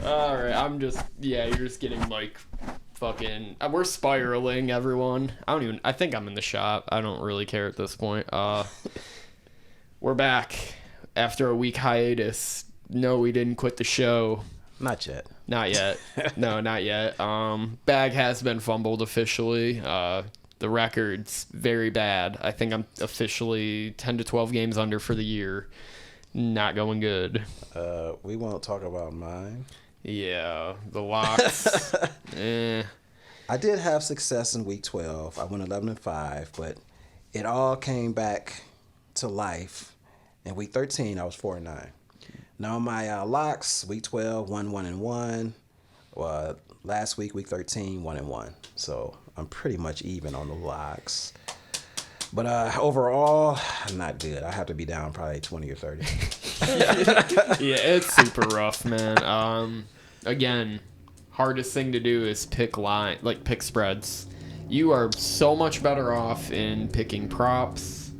All right, you're just getting like fucking. We're spiraling, everyone. I think I'm in the shop. I don't really care at this point. We're back after a week hiatus. No, we didn't quit the show. Not yet. Not yet. No, not yet. Bag has been fumbled officially. The record's very bad. I think I'm officially 10 to 12 games under for the year. Not going good. We won't talk about mine. Yeah, the locks. I did have success in week 12. I went 11-5, but it all came back to life. In week 13, I was 4-9. Now my locks, week 12, 1-1-1. Last week, week 13, 1-1. So I'm pretty much even on the locks. But overall, not good. I have to be down probably 20 or 30. Yeah, it's super rough, man. Again, hardest thing to do is pick spreads. You are so much better off in picking props.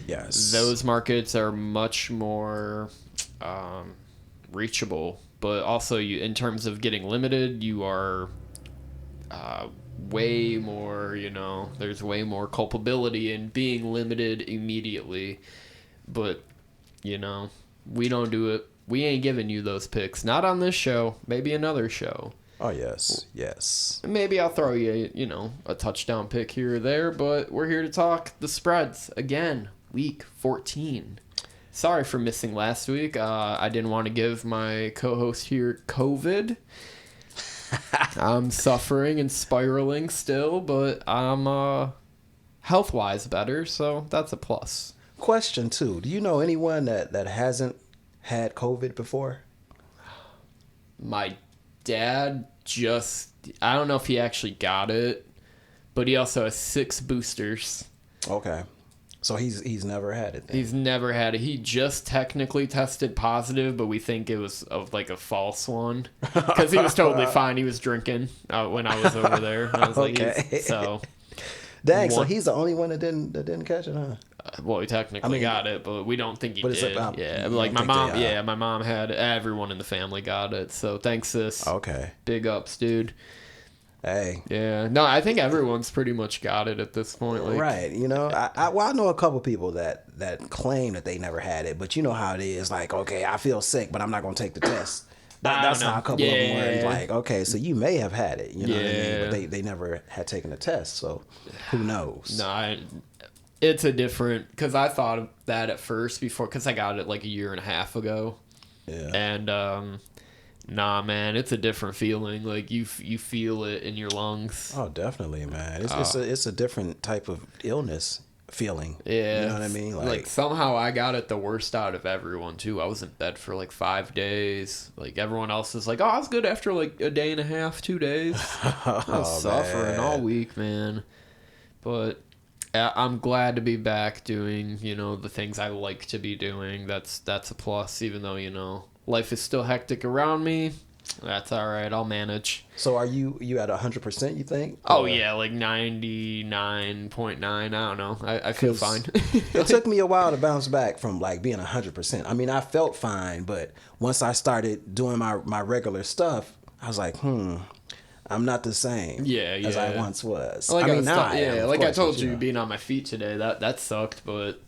Yes. Those markets are much more reachable, but also in terms of getting limited, you are way more, there's way more culpability in being limited immediately. But, we don't do it. We ain't giving you those picks. Not on this show. Maybe another show. Oh, yes. Maybe I'll throw you, a touchdown pick here or there, but we're here to talk the spreads again. Week 14. Sorry for missing last week. I didn't want to give my co-host here COVID. I'm suffering and spiraling still, but I'm health-wise better, so that's a plus. Question 2. Do you know anyone that hasn't had COVID before? My dad I don't know if he actually got it, but he also has 6 boosters. Okay. So he's never had it then. He's never had it. He just technically tested positive, but we think it was a false one. Because he was totally fine. He was drinking when I was over there. I was Okay. So. Dang, so he's the only one that didn't catch it, huh? Well, he technically got it, but we don't think he did. Yeah, my mom had it. Everyone in the family got it. So thanks, sis. Okay. Big ups, dude. Hey. Yeah. No, I think everyone's pretty much got it at this point. Right. I know a couple people that claim that they never had it, but you know how it is. Like, okay, I feel sick, but I'm not going to take the test. That's how a couple of them were. Like, okay, so you may have had it. You know what I mean? But they never had taken the test, so who knows? No, it's a different... Because I thought of that at first because I got it like a year and a half ago. Yeah. And, nah, man, it's a different feeling. Like, you feel it in your lungs. Oh, definitely, man. It's a different type of illness feeling. Yeah. You know what I mean? Like somehow I got it the worst out of everyone, too. I was in bed for like 5 days. Like, everyone else is like, oh, I was good after like a day and a half, 2 days. I was suffering all week, man. But I'm glad to be back doing, the things I like to be doing. That's a plus, even though, life is still hectic around me. That's all right. I'll manage. So are you at 100%, you think? Oh, yeah, like 99.9. I don't know. I feel fine. It took me a while to bounce back from like being 100%. I mean, I felt fine, but once I started doing my regular stuff, I was like, I'm not the same as I once was. Like now I am, like course, I told you, being on my feet today, that sucked, but...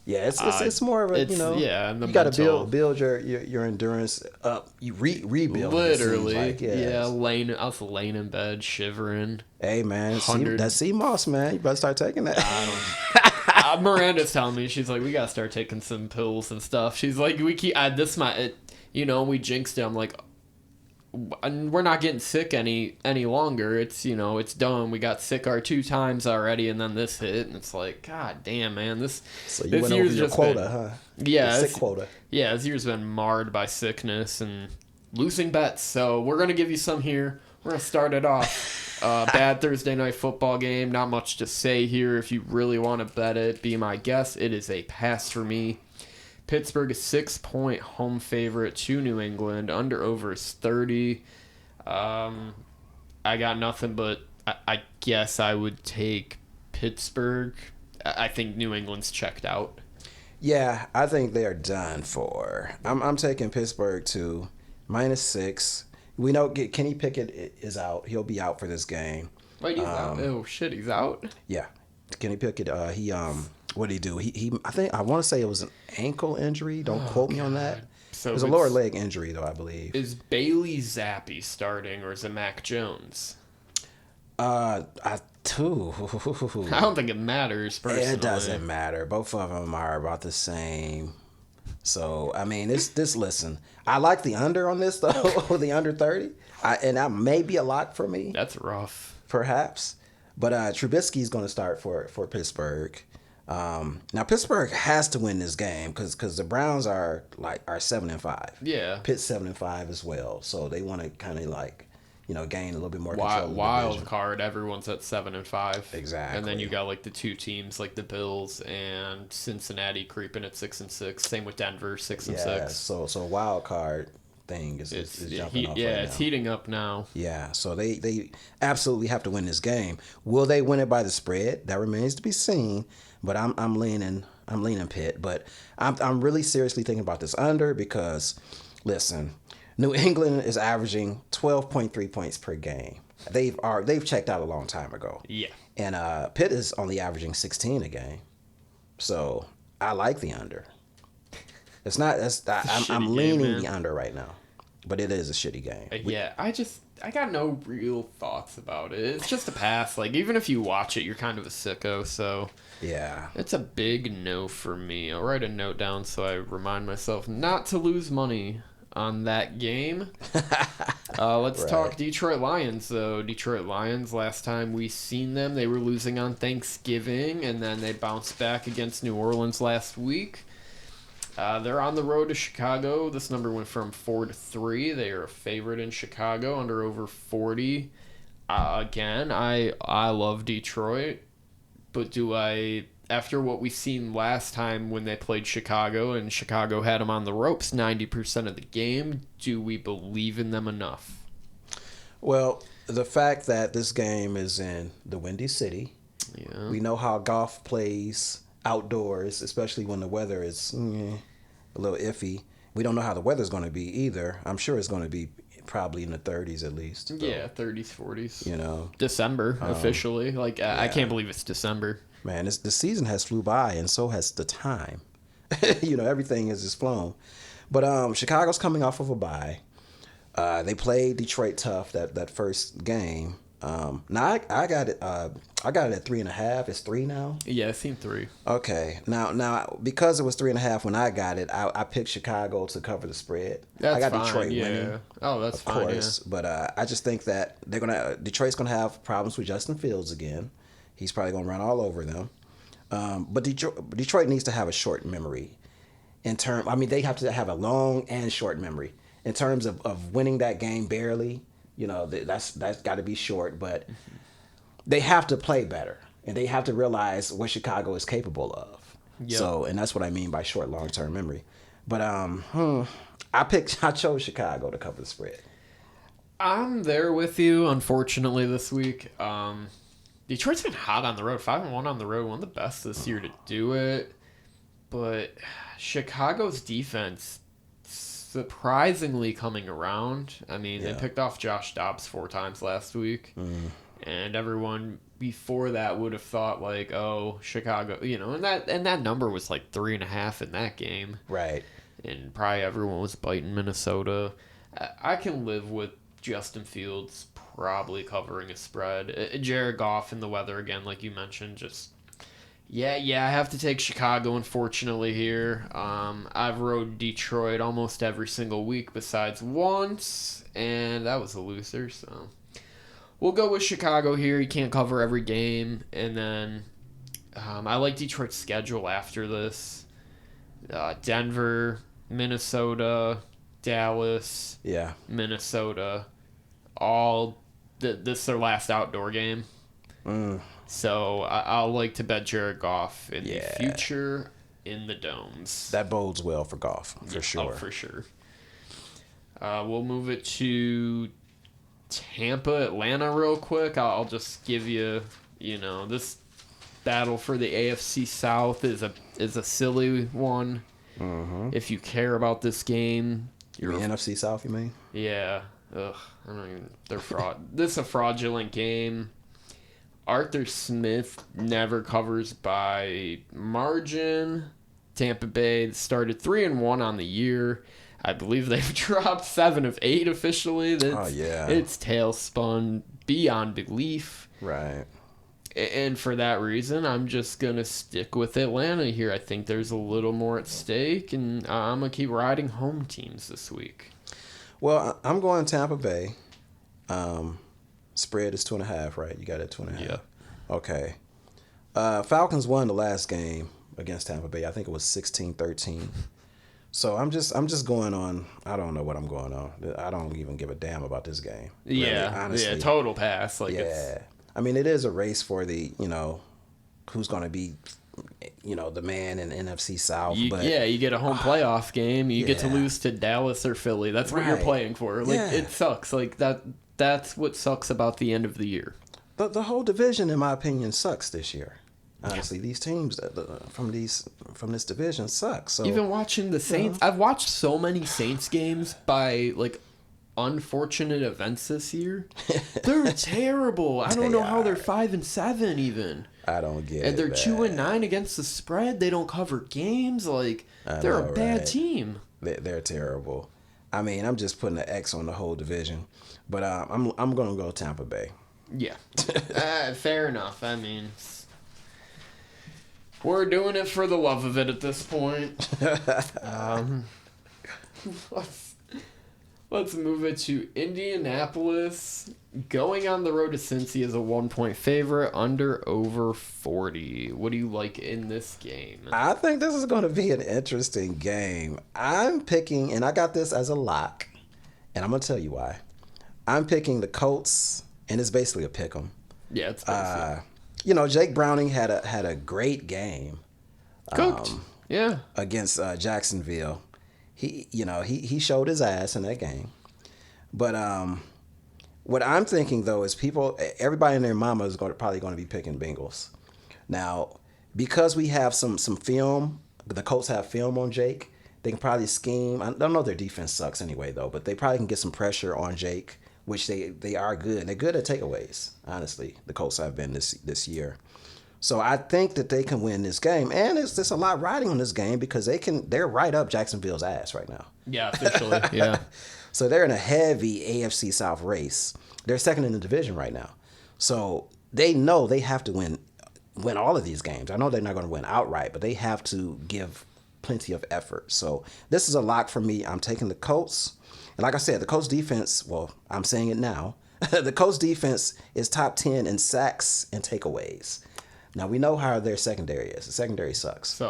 Yeah, it's more of a, you got to build your endurance up. You rebuild. Literally. Like, yeah, I was laying in bed shivering. Hey, man, that sea moss, man. You better start taking that. Miranda's telling me, she's like, we got to start taking some pills and stuff. She's like, we jinxed it. I'm like, we're not getting sick any longer. It's it's done. We got sick our 2 times already, and then this hit, and it's like, god damn, man, so you went over your quota, huh? Yeah, sick quota. Yeah, this year's been marred by sickness and losing bets. So we're gonna give you some here. We're gonna start it off. Bad Thursday night football game. Not much to say here. If you really want to bet it, be my guest. It is a pass for me. Pittsburgh is 6-point home favorite to New England. Under/over is 30. I got nothing, but I guess I would take Pittsburgh. I think New England's checked out. Yeah, I think they're done for. I'm taking Pittsburgh too. -6. We know Kenny Pickett is out. He'll be out for this game. Wait, he's out. Oh shit, he's out. Yeah, Kenny Pickett. What did he do? I want to say it was an ankle injury. Don't quote me on that. So it was a lower leg injury, though, I believe. Is Bailey Zappi starting, or is it Mac Jones? I don't think it matters. Personally, it doesn't matter. Both of them are about the same. So I mean, this. Listen, I like the under on this though. The under 30, and that may be a lock for me. That's rough. Perhaps, but Trubisky's going to start for Pittsburgh. Now Pittsburgh has to win this game because the Browns are 7-5. Yeah, Pitt's 7-5 as well, so they want to kind of gain a little bit more control. Wild card, everyone's at 7-5. Exactly. And then you got like the two teams like the Bills and Cincinnati creeping at 6-6. Same with Denver, 6-6. Yeah, so wild card thing is jumping off. Yeah, right it's now. heating up now. Yeah, so they absolutely have to win this game. Will they win it by the spread? That remains to be seen. But I'm leaning Pitt. But I'm really seriously thinking about this under because, listen, New England is averaging 12.3 points per game. They've checked out a long time ago. Yeah. And Pitt is only averaging 16 a game. So I like the under. It's not. I'm leaning the under right now, but it is a shitty game. Yeah, I got no real thoughts about it. It's just a pass. Like even if you watch it, you're kind of a sicko. So yeah, it's a big no for me. I'll write a note down so I remind myself not to lose money on that game. Let's talk Detroit Lions, though. Detroit Lions, last time we seen them, they were losing on Thanksgiving, and then they bounced back against New Orleans last week. They're on the road to Chicago. This number went from 4-3. They are a favorite in Chicago, under over 40. Again, I love Detroit, but do I... After what we seen last time when they played Chicago and Chicago had them on the ropes 90% of the game, do we believe in them enough? Well, the fact that this game is in the Windy City, we know how golf plays outdoors, especially when the weather is a little iffy. We don't know how the weather's going to be either. I'm sure it's going to be probably in the 30s at least. So, yeah, 30s, 40s. December officially. I can't believe it's December. Man, the season has flew by, and so has the time. Everything has just flown. But Chicago's coming off of a bye. They played Detroit tough that first game. Now I got it. I got it at 3.5. It's 3 now. Yeah, I've seen 3. Okay. Now because it was 3.5 when I got it, I picked Chicago to cover the spread. That's I got fine, Detroit yeah. winning. Oh, that's of fine. course. Yeah. But I just think that Detroit's gonna have problems with Justin Fields again. He's probably gonna run all over them. But Detroit needs to have a short memory. They have to have a long and short memory in terms of winning that game barely. That's got to be short, but they have to play better, and they have to realize what Chicago is capable of. Yep. So, and that's what I mean by short, long-term memory. But I chose Chicago to cover the spread. I'm there with you. Unfortunately, this week, Detroit's been hot on the road. 5-1 on the road, one of the best this year to do it. But Chicago's defense surprisingly coming around. I mean, they picked off Josh Dobbs 4 times last week. And everyone before that would have thought Chicago, and that number was like 3.5 in that game. Right. And probably everyone was biting Minnesota. I can live with Justin Fields probably covering a spread. Jared Goff in the weather again, like you mentioned, just... Yeah, I have to take Chicago, unfortunately, here. I've rode Detroit almost every single week besides once, and that was a loser, so... We'll go with Chicago here. You can't cover every game, and then I like Detroit's schedule after this. Denver, Minnesota, Dallas, Minnesota, all... This is their last outdoor game. So I'll like to bet Jared Goff in the future in the domes. That bodes well for Goff, for sure. Oh, for sure. We'll move it to Tampa, Atlanta real quick. I'll just give you, this battle for the AFC South is a silly one. If you care about this game, You mean NFC South, you mean? Yeah. Ugh. I don't even. They're fraud. This is a fraudulent game. Arthur Smith never covers by margin. Tampa Bay started 3-1 on the year. I believe they've dropped 7 of 8 officially. It's tailspun beyond belief. Right. And for that reason, I'm just going to stick with Atlanta here. I think there's a little more at stake, and I'm going to keep riding home teams this week. Well, I'm going Tampa Bay. Spread is 2.5, right? You got it 2.5. Yeah. Okay. Falcons won the last game against Tampa Bay. I think it was 16-13. So I'm just going on. I don't know what I'm going on. I don't even give a damn about this game. Yeah, really, honestly. yeah, total pass. I mean, it is a race for the who's going to be the man in the NFC South. You get a home playoff game. You get to lose to Dallas or Philly. That's what you're playing for. It sucks. That's what sucks about the end of the year. The whole division, in my opinion, sucks this year. Honestly, these teams from this division suck. So even watching the Saints, I've watched so many Saints games by unfortunate events this year. They're terrible. I don't know how they're 5-7 even. I don't get it. And they're 2-9 against the spread. They don't cover games. They're a bad team. They're terrible. I mean, I'm just putting an X on the whole division, but I'm gonna go Tampa Bay. Yeah. Fair enough. I mean, we're doing it for the love of it at this point. Let's move it to Indianapolis. Going on the road to Cincy is a 1-point favorite, under over 40. What do you like in this game? I think this is going to be an interesting game. I'm picking, and I got this as a lock, and I'm going to tell you why. I'm picking the Colts, and it's basically a pick 'em. Yeah, it's basically. Jake Browning had a great game. Cooked. Against Jacksonville. He showed his ass in that game. But what I'm thinking though is everybody and their mama is probably going to be picking Bengals. Now, because we have some film, the Colts have film on Jake. They can probably scheme. I don't know, their defense sucks anyway though, but they probably can get some pressure on Jake, which they are good. They're good at takeaways. Honestly, the Colts have been this year. So I think that they can win this game, and there's a lot riding on this game because they're right up Jacksonville's ass right now. Yeah, officially. Yeah. So they're in a heavy AFC South race. They're second in the division right now. So they know they have to win all of these games. I know they're not going to win outright, but they have to give plenty of effort. So this is a lock for me. I'm taking the Colts. And like I said, the Colts defense, well, I'm saying it now. The Colts defense is top 10 in sacks and takeaways. Now, we know how their secondary is. The secondary sucks.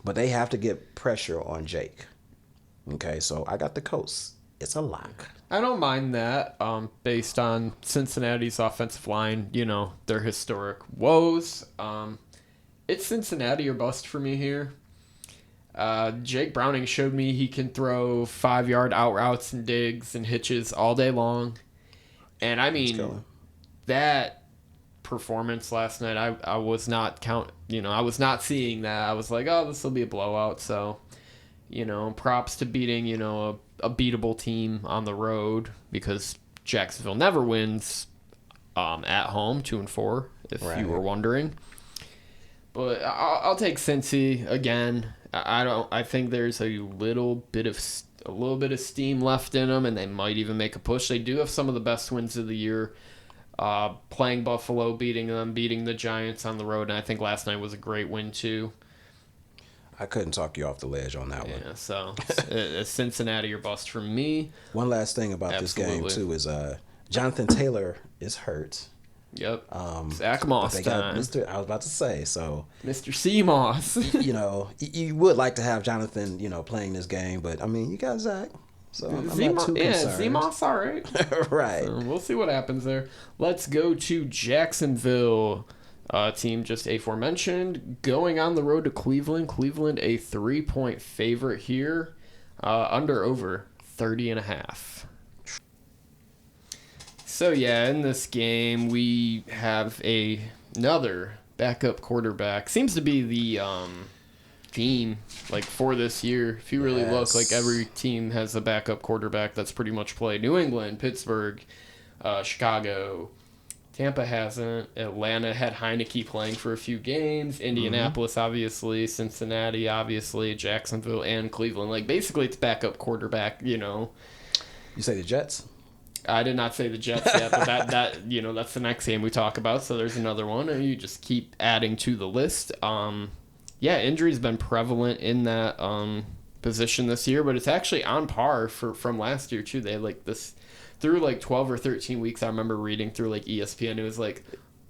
But they have to get pressure on Jake. Okay, so I got the Colts. It's a lock. I don't mind that based on Cincinnati's offensive line, their historic woes. It's Cincinnati or bust for me here. Jake Browning showed me he can throw 5-yard out routes and digs and hitches all day long. And, I mean, that performance last night, I was not I was not seeing that. I was like, oh, this will be a blowout. So, props to beating, a beatable team on the road, because Jacksonville never wins at home, 2-4, if you were wondering. But I'll take Cincy again. I think there's a little bit of steam left in them, and they might even make a push. They do have some of the best wins of the year. Playing Buffalo, beating the Giants on the road, and I think last night was a great win too. I couldn't talk you off the ledge on that one. Yeah, so it's Cincinnati or bust for me. One last thing about this game too is Jonathan Taylor is hurt. Yep. Zach Moss time. I was about to say, so Mr. C. Moss. You would like to have Jonathan, playing this game, but I mean, you got Zach. So I'm not too concerned. Yeah, Z-Moss, all right. Right. So we'll see what happens there. Let's go to Jacksonville. Team just aforementioned. Going on the road to Cleveland. Cleveland a 3-point favorite here. Under over 30.5. So yeah, in this game we have another backup quarterback. Seems to be the theme like for this year. If you really look, like Yes. every team has a backup quarterback that's pretty much played. New England, Pittsburgh, Chicago, Tampa hasn't. Atlanta had Heineke playing for a few games. Indianapolis, obviously. Cincinnati, obviously. Jacksonville and Cleveland. Like basically, it's backup quarterback. You know. You say the Jets? I did not say the Jets yet, but that you know that's the next game we talk about. So there's another one, and you just keep adding to the list. Yeah, injury's been prevalent in that position this year, but it's actually on par from last year too. They had like this through like 12 or 13 weeks. I remember reading through like ESPN. It was like,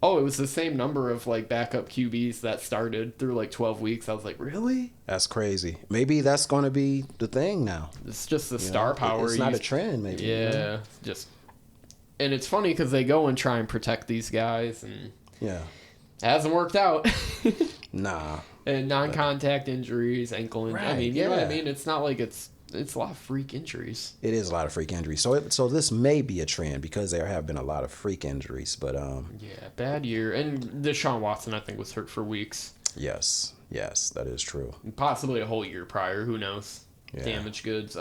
oh, it was the same number of like backup QBs that started through like 12 weeks. I was like, really? That's crazy. Maybe that's going to be the thing now. It's just the You star know? power. It's not a trend, maybe. Yeah, You know? just. And it's funny because they go and try and protect these guys, and Yeah. it hasn't worked out. Nah. And non-contact injuries, ankle injuries. I mean, you know what I yeah. mean? It's not like it's a lot of freak injuries. It is a lot of freak injuries. So this may be a trend because there have been a lot of freak injuries. But Yeah, bad year. And Deshaun Watson, I think, was hurt for weeks. yes, that is true. Possibly a whole year prior. Who knows? Yeah. Damaged goods.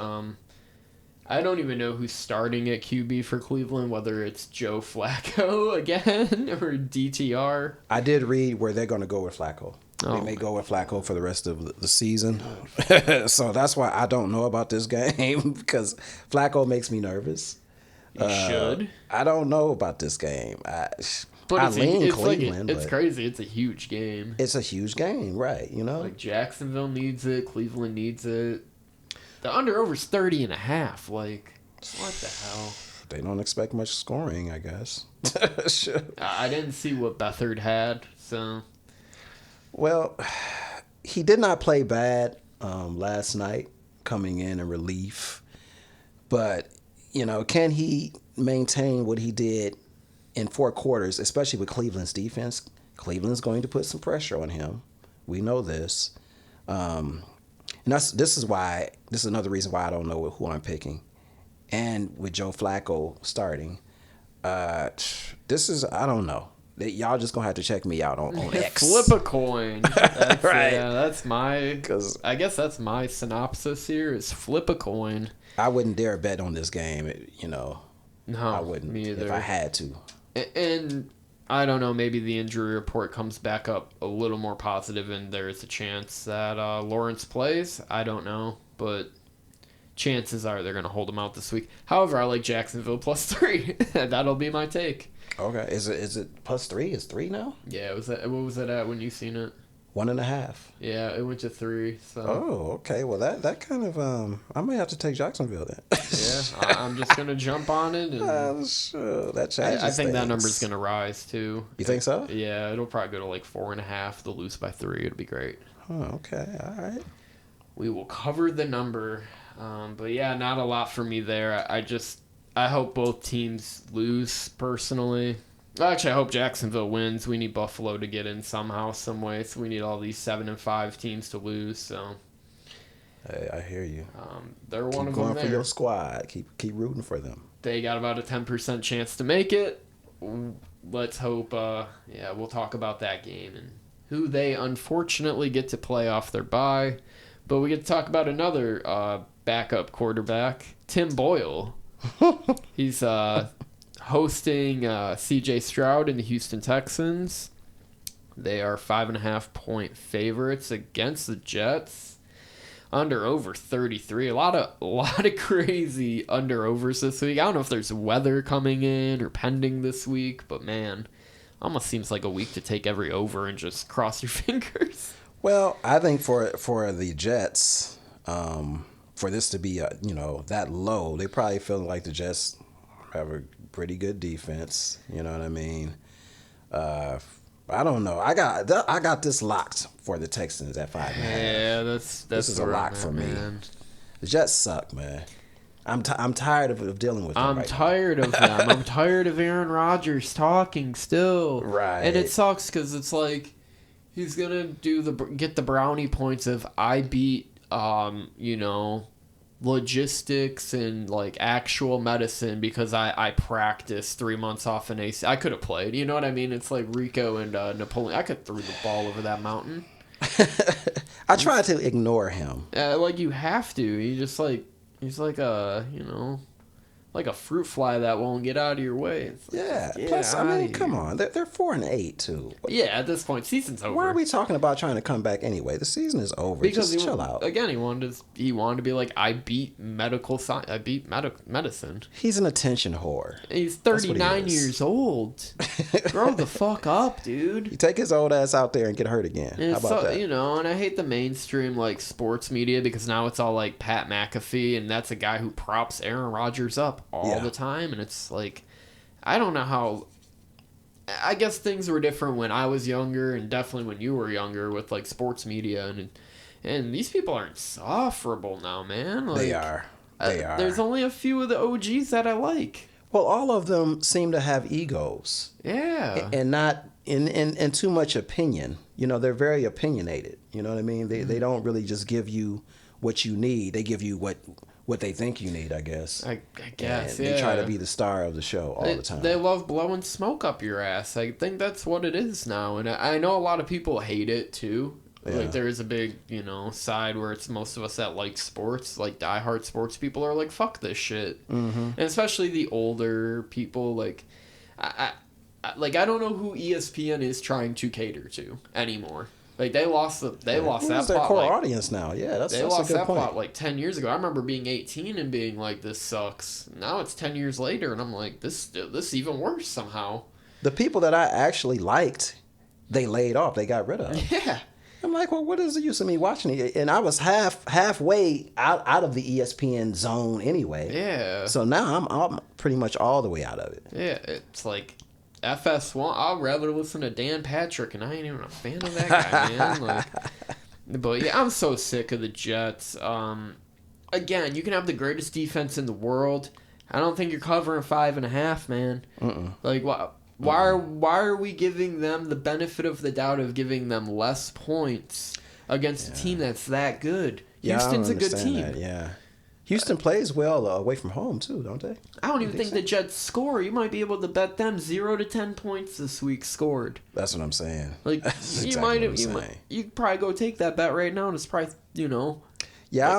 I don't even know who's starting at QB for Cleveland, whether it's Joe Flacco again or DTR. I did read where they're going to go with Flacco. Oh. They may go with Flacco for the rest of the season. So that's why I don't know about this game because Flacco makes me nervous. You should. I don't know about this game. I But lean it's Cleveland. it's but crazy. It's a huge game. it's a huge game, right? You know? Like Jacksonville needs it. Cleveland needs it. The under-over's 30.5. Like, what the hell? They don't expect much scoring, I guess. Sure. I didn't see what Beathard had, so... Well, he did not play bad last night coming in relief. But, you know, can he maintain what he did in 4 quarters, especially with Cleveland's defense? Cleveland's going to put some pressure on him. We know this. And this is another reason why I don't know who I'm picking. And with Joe Flacco starting, I don't know. Y'all just gonna have to check me out on X. Flip a coin. That's, Right. Yeah, that's my... 'Cause I guess that's my synopsis here, is flip a coin. I wouldn't dare bet on this game. No, I wouldn't me either. if I had to. And I don't know, maybe the injury report comes back up a little more positive and there's a chance that Lawrence plays. I don't know, but chances are they're going to hold him out this week. However, I like Jacksonville +3. That'll be my take. Okay, is it +3? Is 3 now? Yeah, what was it at when you seen it? 1.5. Yeah, it went to 3. So Oh, okay. Well, that kind of I might have to take Jacksonville then. yeah, I'm just gonna jump on it, and Sure, that changes. I think that things. number's gonna rise too. You think so? Yeah, it'll probably go to like 4.5. They'll lose by 3. It'll be great. Oh, okay. All right. We will cover the number, but yeah, not a lot for me there. I hope both teams lose personally. Actually, I hope Jacksonville wins. We need Buffalo to get in somehow, some way. So we need all these 7-5 teams to lose. So Hey, I hear you. they're Keep one of going them for there. your squad. Keep rooting for them. They got about a 10% chance to make it. Let's hope. Yeah, we'll talk about that game and who they unfortunately get to play off their bye. But we get to talk about another backup quarterback, Tim Boyle. He's hosting C.J. Stroud and the Houston Texans. They are 5.5-point favorites against the Jets. Under over 33. A lot of crazy under overs this week. I don't know if there's weather coming in or pending this week, but man, almost seems like a week to take every over and just cross your fingers. Well, I think for the Jets, for this to be that low, they probably feel like the Jets have a pretty good defense. You know what I mean? I don't know. I got this locked for the Texans at 5.5. Yeah, that's This is a where I'm lock at, for me. man. The Jets suck, man. I'm tired of dealing with them. I'm right tired of them. I'm tired of Aaron Rodgers talking still. Right. And it sucks because it's like he's gonna get the brownie points of I beat logistics and like actual medicine because I practiced 3 months off an AC. I could have played. You know what I mean? It's like Rico and Napoleon. I could throw the ball over that mountain. I try to ignore him. Like you have to. He's like a like a fruit fly that won't get out of your way. It's like, Yeah. just get Plus, I outta mean, here. come on. They're 4-8 too. Yeah, at this point, season's over. Why are we talking about trying to come back anyway? The season is over. Because Just chill out. Again, he wanted to be like, I beat medical science. I beat medicine. He's an attention whore. He's That's what he 39 is. years old. Grow the fuck up, dude. You take his old ass out there and get hurt again. And How about that? and I hate the mainstream like sports media because now it's all like Pat McAfee, and that's a guy who props Aaron Rodgers up all the time, and it's like, I don't know how. I guess things were different when I was younger, and definitely when you were younger with like sports media, and these people aren't insufferable now, man. Like, They are. There's only a few of the OGs that I like. Well, all of them seem to have egos. Yeah. And not in too much opinion. You know, they're very opinionated. You know what I mean? They don't really just give you what you need. They give you what they think you need, I guess. I guess, and yeah. They try to be the star of the show all the time. They love blowing smoke up your ass. I think that's what it is now. And I know a lot of people hate it, too. Yeah. Like, there is a big, side where it's most of us that like sports, like diehard sports people are like, fuck this shit. Mm-hmm. And especially the older people, like, I don't know who ESPN is trying to cater to anymore. Like, they lost that Who's plot. their core audience now? Yeah, that's They a lost good that point. plot like 10 years ago. I remember being 18 and being like, this sucks. Now it's 10 years later, and I'm like, this is even worse somehow. The people that I actually liked, they laid off. They got rid of. Yeah. I'm like, well, what is the use of me watching it? And I was halfway out of the ESPN zone anyway. Yeah. So now I'm pretty much all the way out of it. Yeah, it's like FS1. I'd rather listen to Dan Patrick, and I ain't even a fan of that guy, man. Like, but yeah, I'm so sick of the Jets. Again, you can have the greatest defense in the world. I don't think you're covering 5.5, man. Like, why are we giving them the benefit of the doubt of giving them less points against a team that's that good? Yeah, Houston's I a don't good understand team. that, yeah. Houston plays well away from home too, don't they? I don't even think the Jets score. You might be able to bet them 0 to 10 points this week scored. That's what I'm saying. Like, That's you exactly might what I'm saying. you could probably go take that bet right now, and it's probably Yeah,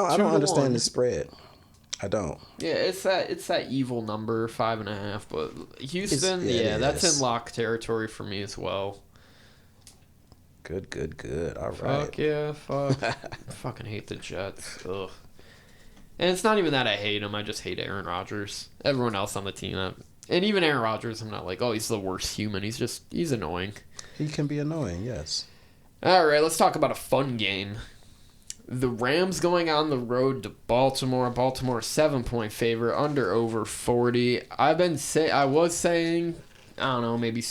like I 2 don't to understand 1. the spread. I don't. Yeah, it's that evil number 5.5. But Houston, it that's is. in lock territory for me as well. Good. All right. Fuck yeah, fuck. I fucking hate the Jets. Ugh. And it's not even that I hate him. I just hate Aaron Rodgers. Everyone else on the team, and even Aaron Rodgers, I'm not like, oh, he's the worst human. He's annoying. He can be annoying, yes. All right, let's talk about a fun game. The Rams going on the road to Baltimore. Baltimore 7-point favorite, under over 40. I was saying, I don't know, maybe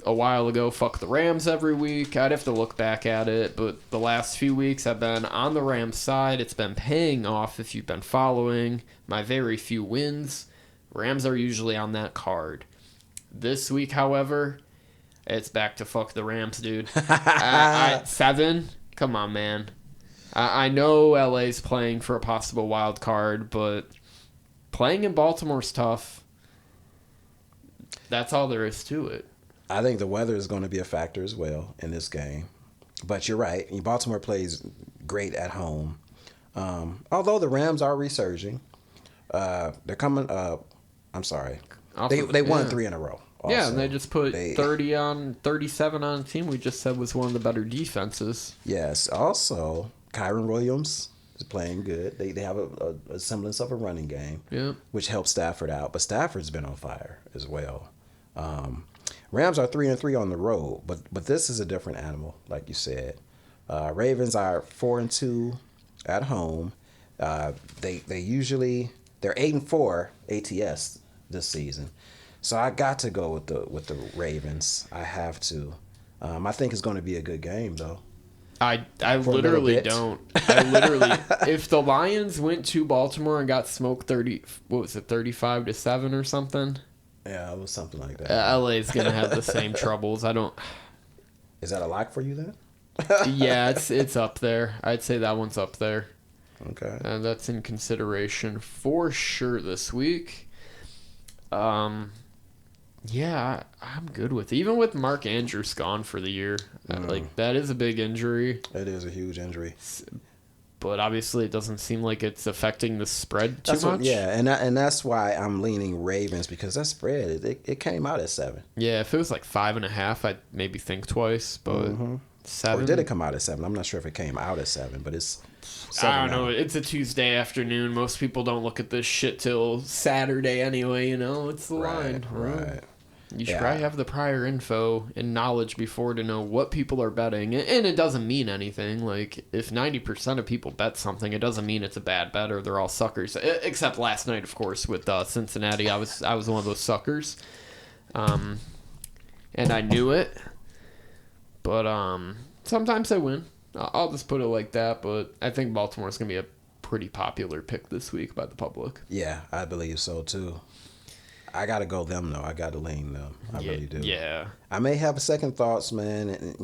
a while ago, fuck the Rams every week. I'd have to look back at it, but the last few weeks I've been on the Rams side. It's been paying off if you've been following my very few wins. Rams are usually on that card. This week, however, it's back to fuck the Rams, dude. 7? Come on, man. I know LA's playing for a possible wild card, but playing in Baltimore's tough. That's all there is to it. I think the weather is going to be a factor as well in this game. But you're right. Baltimore plays great at home. Although the Rams are resurging. They're coming up. I'm sorry. They won 3 in a row. Also. Yeah, and they just put 37 on a team we just said was one of the better defenses. Yes. Also, Kyron Williams is playing good. They have a semblance of a running game, which helps Stafford out. But Stafford's been on fire as well. Rams are 3-3 on the road, but this is a different animal, like you said. Ravens are 4-2 at home. They're 8-4 ATS this season. So I got to go with the Ravens. I have to. I think it's going to be a good game though. I literally don't. I literally, if the Lions went to Baltimore and got smoked 35-7 or something. Yeah, it was something like that. LA's gonna have the same troubles. I don't. Is that a lock for you then? Yeah, it's up there. I'd say that one's up there. Okay. And that's in consideration for sure this week. Yeah, I'm good with it. Even with Mark Andrews gone for the year. Like, that is a big injury. It is a huge injury. But obviously, it doesn't seem like it's affecting the spread too That's much. and that's why I'm leaning Ravens, because that spread, it came out at 7. Yeah, if it was like 5.5, I'd maybe think twice. But 7. Or did it come out at 7? I'm not sure if it came out at 7, but it's 7 I don't now. know. It's a Tuesday afternoon. Most people don't look at this shit till Saturday anyway. It's the line. Right. You should probably have the prior info and knowledge before to know what people are betting. And it doesn't mean anything. Like, if 90% of people bet something, it doesn't mean it's a bad bet or they're all suckers. Except last night, of course, with Cincinnati. I was one of those suckers. And I knew it. But sometimes I win. I'll just put it like that. But I think Baltimore's going to be a pretty popular pick this week by the public. Yeah, I believe so, too. I got to go them, though. I got to lean them. I really do. Yeah. I may have second thoughts, man,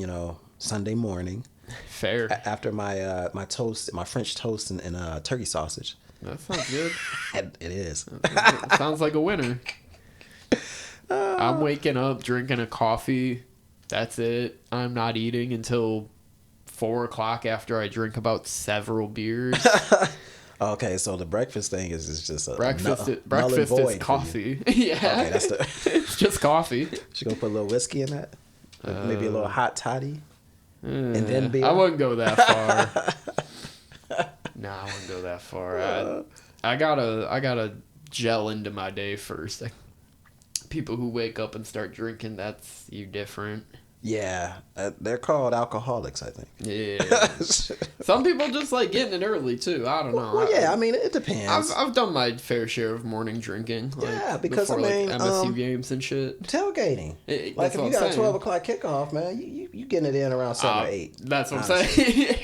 Sunday morning. Fair. After my my French toast and turkey sausage. That sounds good. It is. It sounds like a winner. I'm waking up, drinking a coffee. That's it. I'm not eating until 4 o'clock after I drink about several beers. Okay, so the breakfast thing is just a breakfast null and void is coffee. Yeah. Okay, that's It's just coffee. She gonna put a little whiskey in that? Maybe a little hot toddy? And then beer? I wouldn't go that far. Nah, I wouldn't go that far. I gotta gel into my day first. People who wake up and start drinking, that's you different. Yeah, they're called alcoholics, I think. Yeah. Some people just like getting it early too. I don't know. Well, yeah, I mean, it depends. I've done my fair share of morning drinking. Like, yeah, because before, I mean, MSU games and shit. Tailgating. Like if you got a 12 o'clock kickoff, man, you getting it in around 7 or 8. That's what I'm saying.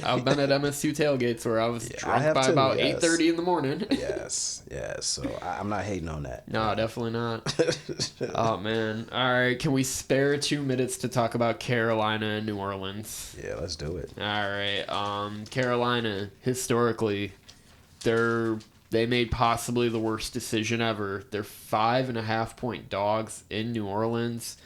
I've been at MSU tailgates where I was drunk by about 8:30 in the morning. Yes. So I'm not hating on that. No, definitely not. Oh man! All right, can we spare 2 minutes to talk about Carolina and New Orleans? Yeah, let's do it. All right. Carolina, historically, they made possibly the worst decision ever. They're 5.5-point dogs in New Orleans.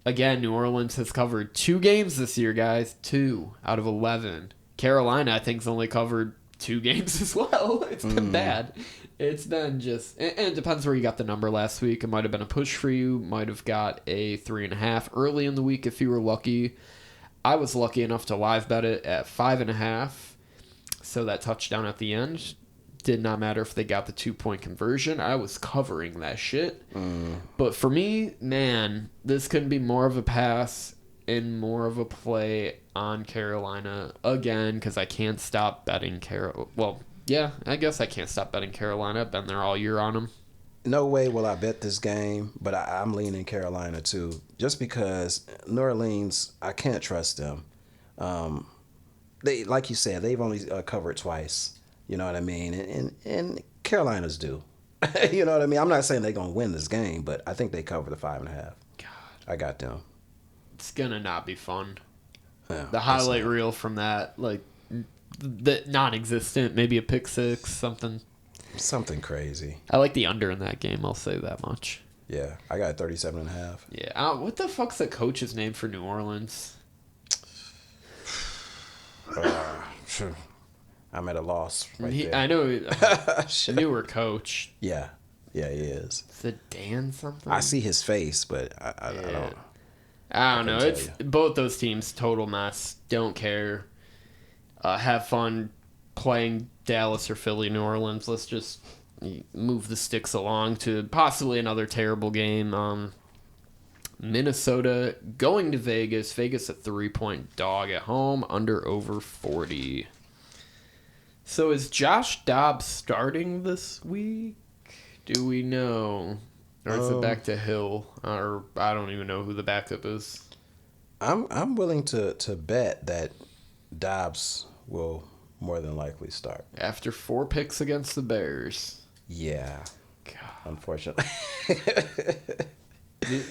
Again, New Orleans has covered 2 games this year, guys. 2 out of 11. Carolina, I think, has only covered 2 games as well. It's been bad. It's been just... And it depends where you got the number last week. It might have been a push for you. Might have got a 3.5 early in the week if you were lucky. I was lucky enough to live bet it at 5.5. So that touchdown at the end did not matter if they got the 2-point conversion. I was covering that shit. But for me, man, this couldn't be more of a pass and more of a play on Carolina again, because I can't stop betting Well, yeah, I guess I can't stop betting Carolina. I've been there all year on them. No way will I bet this game, but I'm leaning Carolina too, just because New Orleans, I can't trust them. They, like you said, they've only covered twice. You know what I mean? And Carolinas do. You know what I mean? I'm not saying they're gonna win this game, but I think they cover the 5.5. God, I got them. it's gonna not be fun. Yeah, The highlight reel from that, like, the non-existent, maybe a pick six, something crazy. I like the under in that game, I'll say that much. Yeah, I got 37.5. Yeah, what the fuck's the coach's name for New Orleans? I'm at a loss there. I know, newer coach. Yeah, he is. Is it Dan something? I see his face, but I don't. I don't know. tell It's both those teams, total mess. Don't care. Have fun playing Dallas or Philly, New Orleans. Let's just move the sticks along to possibly another terrible game. Minnesota going to Vegas. Vegas a 3-point dog at home. Under over 40. So is Josh Dobbs starting this week? Do we know? Or is it back to Hill? Or I don't even know who the backup is. I'm willing to bet that Dobbs will more than likely start. After 4 picks against the Bears. Yeah. God. Unfortunately.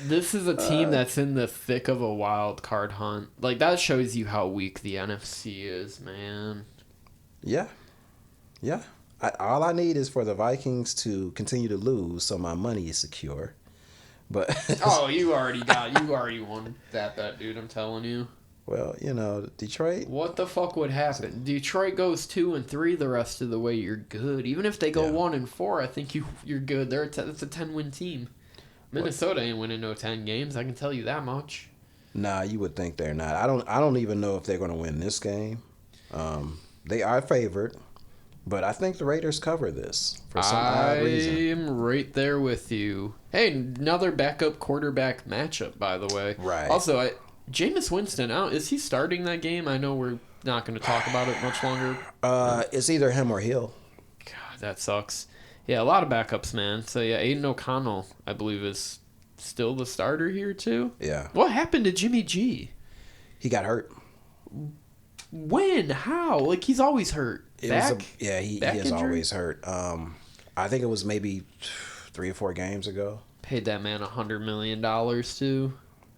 This is a team that's in the thick of a wild card hunt. Like, that shows you how weak the NFC is, man. Yeah. All I need is for the Vikings to continue to lose so my money is secure. But Oh, you already won that bet, dude. I'm telling you. well, Detroit. What the fuck would happen? Detroit goes 2-3 the rest of the way. You're good. Even if they go 1-4, I think you're good. It's a 10-win team. Minnesota ain't winning no 10 games. I can tell you that much. Nah, you would think they're not. I don't even know if they're going to win this game. They are favored, but I think the Raiders cover this for some odd reason. I'm right there with you. Hey, another backup quarterback matchup, by the way. Right. Also, Jameis Winston, is he starting that game? I know we're not going to talk about it much longer. It's either him or Hill. God, that sucks. Yeah, a lot of backups, man. So, yeah, Aiden O'Connell, I believe, is still the starter here, too. Yeah. What happened to Jimmy G? He got hurt. When? How? Like, he's always hurt. He is always hurt. I think it was maybe 3 or 4 games ago. Paid that man $100 million, too.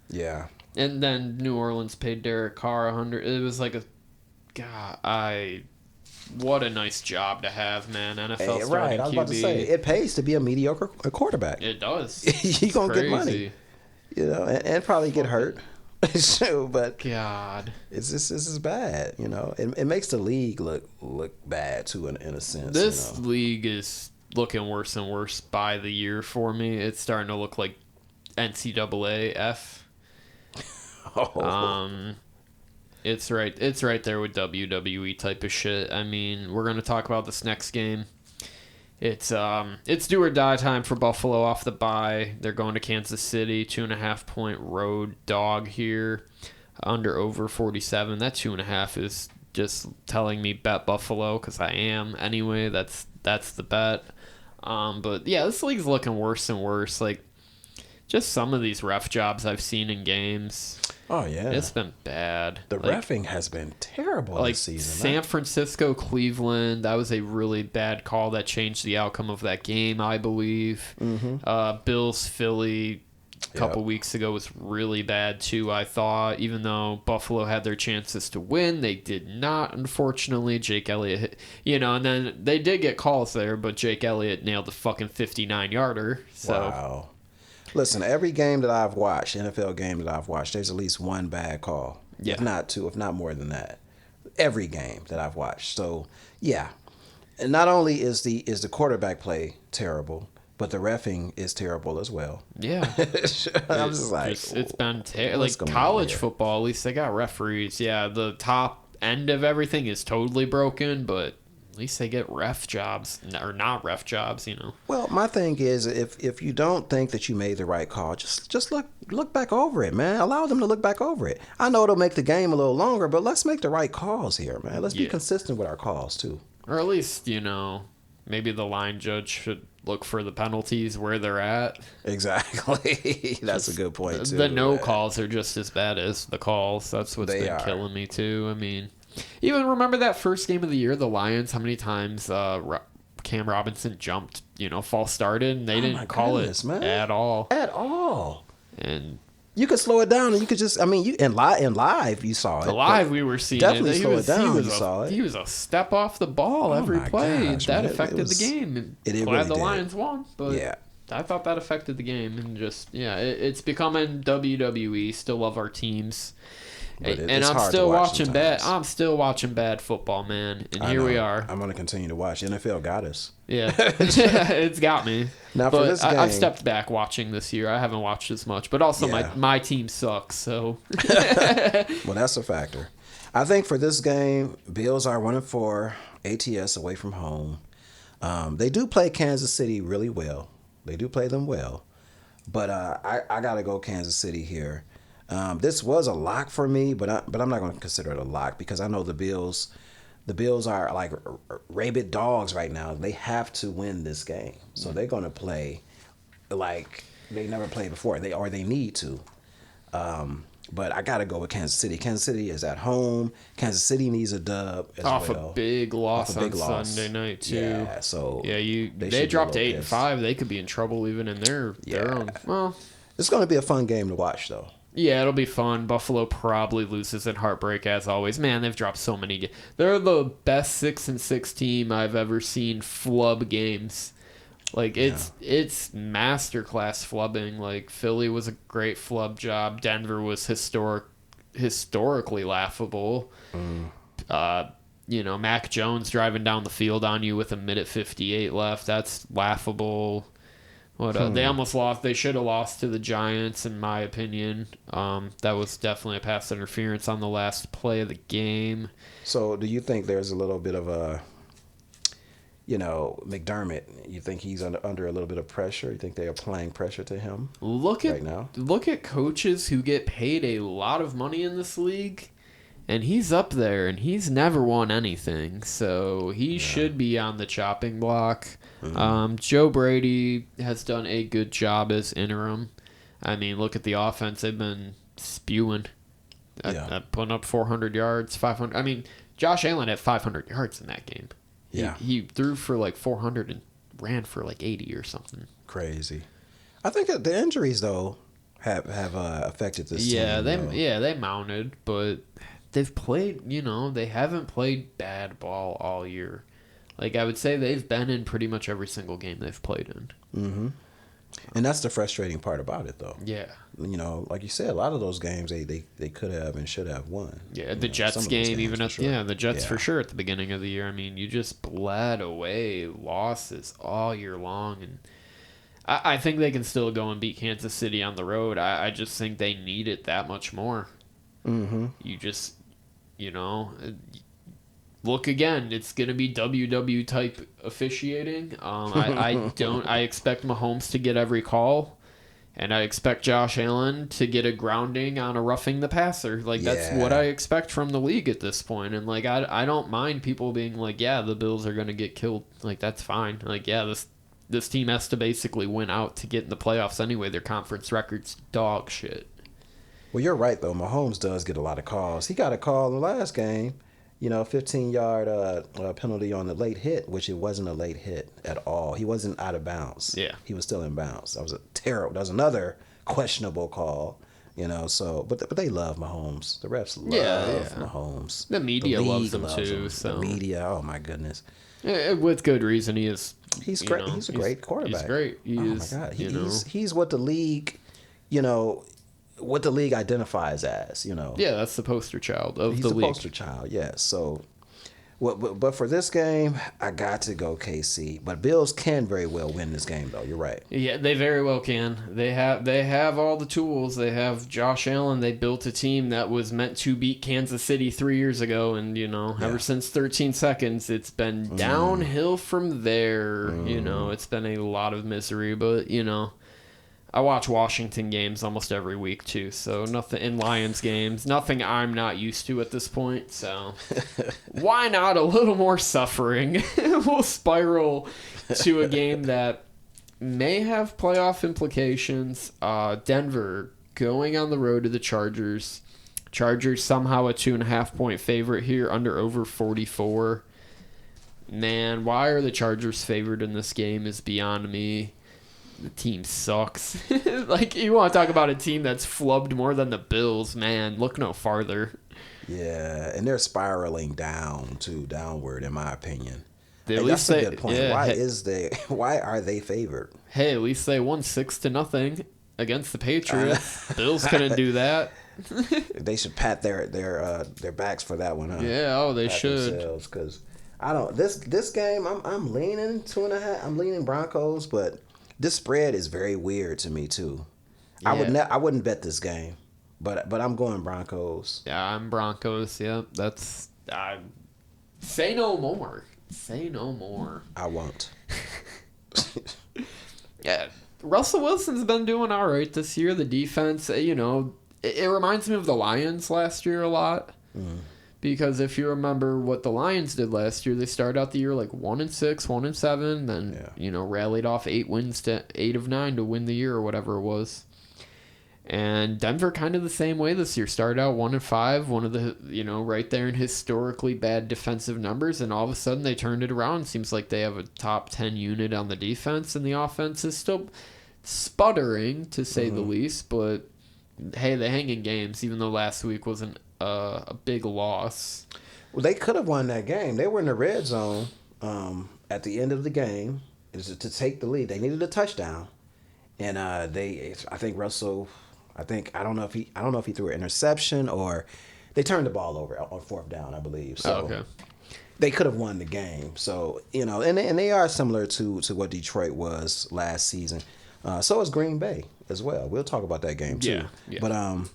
Yeah. And then New Orleans paid Derek Carr $100. It was like what a nice job to have, man. NFL starting right. I was about to say, it pays to be a mediocre quarterback. It does. You're going to get money. And probably get hurt. So, but God, this is bad. It makes the league look bad too in a sense. This league is looking worse and worse by the year for me. It's starting to look like NCAA F. Oh. It's right there with WWE type of shit. I mean, we're gonna talk about this next game. It's do or die time for Buffalo off the bye. They're going to Kansas City, 2.5-point road dog here, over 47. That 2.5 is just telling me bet Buffalo because I am anyway. That's the bet. But yeah, this league's looking worse and worse. Like, just some of these ref jobs I've seen in games. Oh yeah, it's been bad. The reffing has been terrible this season. San Francisco, Cleveland, that was a really bad call that changed the outcome of that game, I believe. Mm-hmm. Bills, Philly, a couple weeks ago was really bad too, I thought. Even though Buffalo had their chances to win, they did not, unfortunately. Jake Elliott hit, and then they did get calls there, but Jake Elliott nailed the fucking 59-yarder. So. Wow. Listen, every game that I've watched, NFL game that I've watched, there's at least one bad call. Yeah. If not 2, if not more than that. Every game that I've watched. So, yeah. And not only is the quarterback play terrible, but the reffing is terrible as well. Yeah. I'm just like, it's been like college football, at least they got referees. Yeah, the top end of everything is totally broken, but at least they get ref jobs, or not ref jobs, Well, my thing is, if you don't think that you made the right call, just look back over it, man. Allow them to look back over it. I know it'll make the game a little longer, but let's make the right calls here, man. Let's be consistent with our calls, too. Or at least, maybe the line judge should look for the penalties where they're at. Exactly. That's a good point, too. The no calls are just as bad as the calls. That's what's been killing me, too. I mean, even remember that first game of the year, the Lions, how many times Cam Robinson jumped, false started, and they didn't call it at all. At all. And you could slow it down, and you could just, in live, you saw it. Live, we were seeing definitely it. Slow it down, you saw it. He was a step off the ball every play. Gosh, that man, affected the game. It Glad really the did. Lions won, but yeah. I thought that affected the game. And just, it's becoming WWE. Still love our teams. And I'm still watching bad. I'm still watching bad football, man. And here we are. I'm going to continue to watch. NFL got us. Yeah, it's got me. Now for this game, I've stepped back watching this year. I haven't watched as much, but also my team sucks. So, well, that's a factor. I think for this game, Bills are 1-4, ATS away from home. They do play Kansas City really well. They do play them well, but I got to go Kansas City here. This was a lock for me, but I'm not going to consider it a lock because I know the Bills are like rabid dogs right now. They have to win this game, so they're going to play like they never played before. They need to. But I got to go with Kansas City. Kansas City is at home. Kansas City needs a dub as off well. A big loss on Sunday night too. Yeah, so they dropped to 8-5. They could be in trouble even in their own. Well, it's going to be a fun game to watch though. Yeah, it'll be fun. Buffalo probably loses in heartbreak as always. Man, they've dropped so many. They're the best 6-6 team I've ever seen flub games. Like it's masterclass flubbing. Like Philly was a great flub job. Denver was historically laughable. Mac Jones driving down the field on you with a minute 58 left. That's laughable. They almost lost. They should have lost to the Giants, in my opinion. That was definitely a pass interference on the last play of the game. So, do you think there's a little bit of a, McDermott? You think he's under a little bit of pressure? You think they are applying pressure to him now? Look at coaches who get paid a lot of money in this league, and he's up there, and he's never won anything. So he should be on the chopping block. Joe Brady has done a good job as interim. I mean, look at the offense. They've been spewing. Putting up 400 yards, 500. I mean, Josh Allen had 500 yards in that game. He threw for like 400 and ran for like 80 or something. Crazy. I think that the injuries, though, have affected this team. They mounted, but they've played, they haven't played bad ball all year. Like, I would say they've been in pretty much every single game they've played in. Mm-hmm. And that's the frustrating part about it, though. Yeah. Like you said, a lot of those games they could have and should have won. Yeah, the Jets game, even at the Jets for sure at the beginning of the year. I mean, you just bled away losses all year long, and I think they can still go and beat Kansas City on the road. I just think they need it that much more. Mm-hmm. You just, look again. It's gonna be WW type officiating. I expect Mahomes to get every call, and I expect Josh Allen to get a grounding on a roughing the passer. Like that's what I expect from the league at this point. And like I don't mind people being like, yeah, the Bills are gonna get killed. Like that's fine. Like this team has to basically win out to get in the playoffs anyway. Their conference record's dog shit. Well, you're right though. Mahomes does get a lot of calls. He got a call in the last game. 15-yard penalty on the late hit, which it wasn't a late hit at all. He wasn't out of bounds. Yeah. He was still in bounds. That was another questionable call, so, but they love Mahomes. The refs love Mahomes. The media loves him too. So. The media, oh my goodness. With good reason. He's great. He's a great quarterback. He's great. My God. He's what the league, what the league identifies as, Yeah, that's the poster child of the league. He's the poster child, yes. So, but for this game, I got to go KC. But Bills can very well win this game, though. You're right. Yeah, they very well can. They have all the tools. They have Josh Allen. They built a team that was meant to beat Kansas City 3 years ago, and ever since 13 seconds, it's been downhill from there. It's been a lot of misery, but I watch Washington games almost every week too, so nothing in Lions games, nothing I'm not used to at this point. So why not a little more suffering? We'll spiral to a game that may have playoff implications. Denver going on the road to the Chargers. Chargers somehow a 2.5-point favorite here, under over 44. Man, why are the Chargers favored in this game is beyond me. The team sucks. Like, you want to talk about a team that's flubbed more than the Bills, man, look no farther. Yeah, and they're spiraling downward, in my opinion. That's a good point. Why are they favored? Hey, at least they won 6-0 against the Patriots. Bills couldn't do that. They should pat their backs for that one, huh? Yeah, they should. Because I don't. This game, I'm leaning 2.5. I'm leaning Broncos, but this spread is very weird to me too. Yeah. I wouldn't bet this game, but I'm going Broncos. Yeah, I'm Broncos. Yeah, that's. Say no more. Say no more. I won't. Yeah, Russell Wilson's been doing all right this year. The defense, it reminds me of the Lions last year a lot. Mm. Because if you remember what the Lions did last year, they started out the year like 1-6, 1-7, then rallied off 8 wins to 8 of 9 to win the year or whatever it was. And Denver kind of the same way this year. Started out 1-5, one of the right there in historically bad defensive numbers, and all of a sudden they turned it around. Seems like they have a top 10 unit on the defense, and the offense is still sputtering to say the least. But hey, they hang in games, even though last week wasn't a big loss. Well, they could have won that game. They were in the red zone at the end of the game, is to take the lead. They needed a touchdown, and I think Russell, I don't know if he threw an interception or they turned the ball over on fourth down, I believe. So okay. they could have won the game. So and they are similar to what Detroit was last season. So is Green Bay as well. We'll talk about that game too. Yeah. But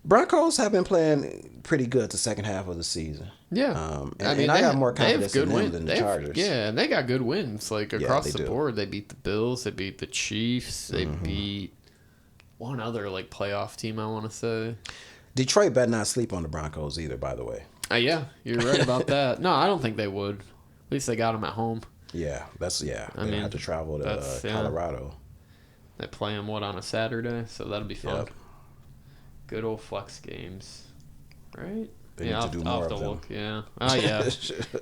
Broncos have been playing pretty good the second half of the season. Yeah. I got more confidence in them than the Chargers. Yeah, and they got good wins across the do. board. They beat the Bills. They beat the Chiefs. They beat one other playoff team, I want to say. Detroit better not sleep on the Broncos either, by the way. Yeah, you're right about that. No, I don't think they would. At least they got them at home. Yeah, they don't have to travel to Colorado. They play them, on a Saturday? So that'll be fun. Yep. Good old flex games. Right? They need to do more of them. Look. Yeah. Oh, yeah.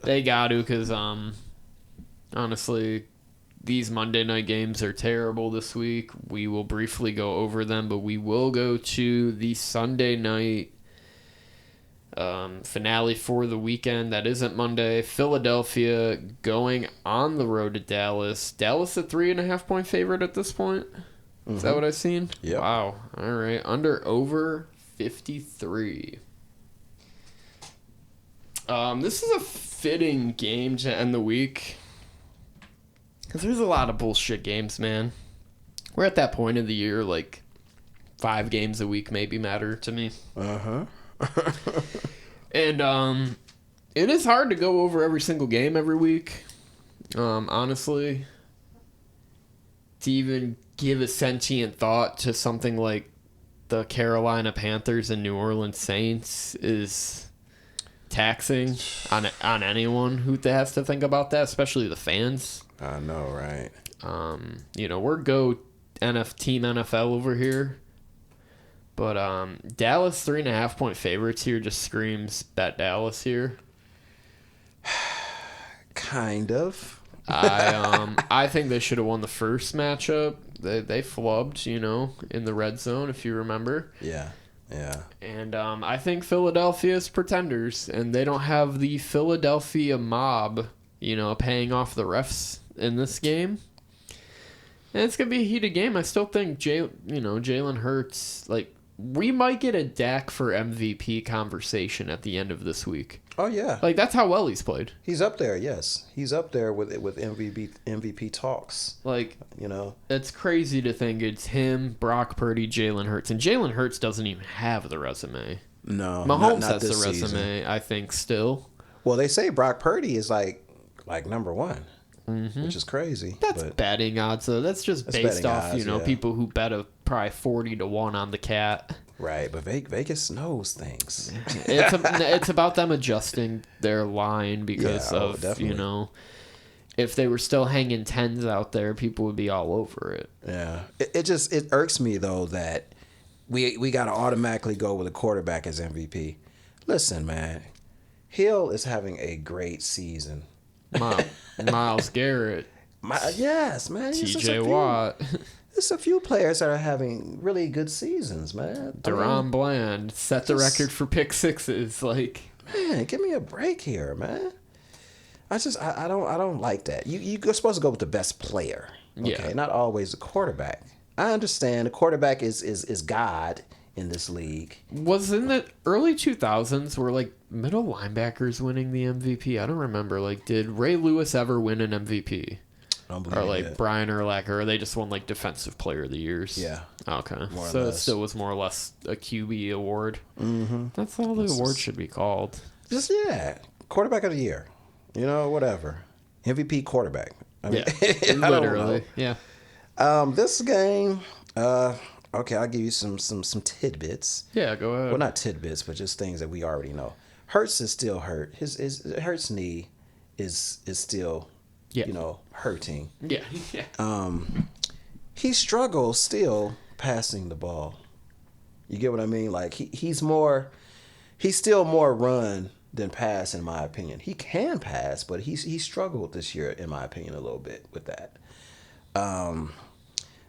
They got to because, honestly, these Monday night games are terrible this week. We will briefly go over them, but we will go to the Sunday night finale for the weekend. That isn't Monday. Philadelphia going on the road to Dallas. Dallas a 3.5-point favorite at this point. Is that what I've seen? Yeah. Wow. All right. Over 53. This is a fitting game to end the week because there's a lot of bullshit games, man. We're at that point of the year, 5 games a week maybe matter to me. And it is hard to go over every single game every week, honestly. To even give a sentient thought to something like the Carolina Panthers and New Orleans Saints is taxing on anyone who has to think about that, especially the fans. I know, right? We're go Team NFL over here. But Dallas 3.5-point favorites here just screams bet Dallas here. Kind of. I think they should have won the first matchup. They flubbed, in the red zone, if you remember. Yeah. And I think Philadelphia's pretenders, and they don't have the Philadelphia mob, paying off the refs in this game. And it's gonna be a heated game. I still think Jalen Hurts, we might get a Dak for MVP conversation at the end of this week. Oh yeah, that's how well he's played. He's up there. Yes, he's up there with MVP talks. It's crazy to think it's him, Brock Purdy, Jalen Hurts, and Jalen Hurts doesn't even have the resume. No, Mahomes not has the resume. Season. I think still. Well, they say Brock Purdy is like number one. Which is crazy. That's betting odds, though. That's just based off, people who bet probably 40-1 on the cat. Right, but Vegas knows things. It's about them adjusting their line because if they were still hanging 10s out there, people would be all over it. Yeah, it irks me though that we got to automatically go with a quarterback as MVP. Listen, man, Hill is having a great season. Miles Garrett. Yes, man. T.J. Watt. There's a few players that are having really good seasons, man. Deron Bland set the record for pick sixes. Man, give me a break here, man. I don't like that. You're supposed to go with the best player. Okay, not always the quarterback. I understand the quarterback is God in this league. Was in the early 2000s were middle linebackers winning the MVP? I don't remember. Did Ray Lewis ever win an MVP? I don't believe or Brian Urlacher, or they just won defensive player of the years? Yeah. Okay. So it still was more or less a QB award. Mm-hmm. That's all the award should be called. Quarterback of the year. Whatever. MVP quarterback. Literally. Yeah. This game. Okay, I'll give you some tidbits. Yeah, go ahead. Well, not tidbits, but just things that we already know. Hurts is still hurt. His Hurts knee is still, hurting. Yeah. He struggles still passing the ball. You get what I mean? He's still more run than pass, in my opinion. He can pass, but he struggled this year, in my opinion, a little bit with that.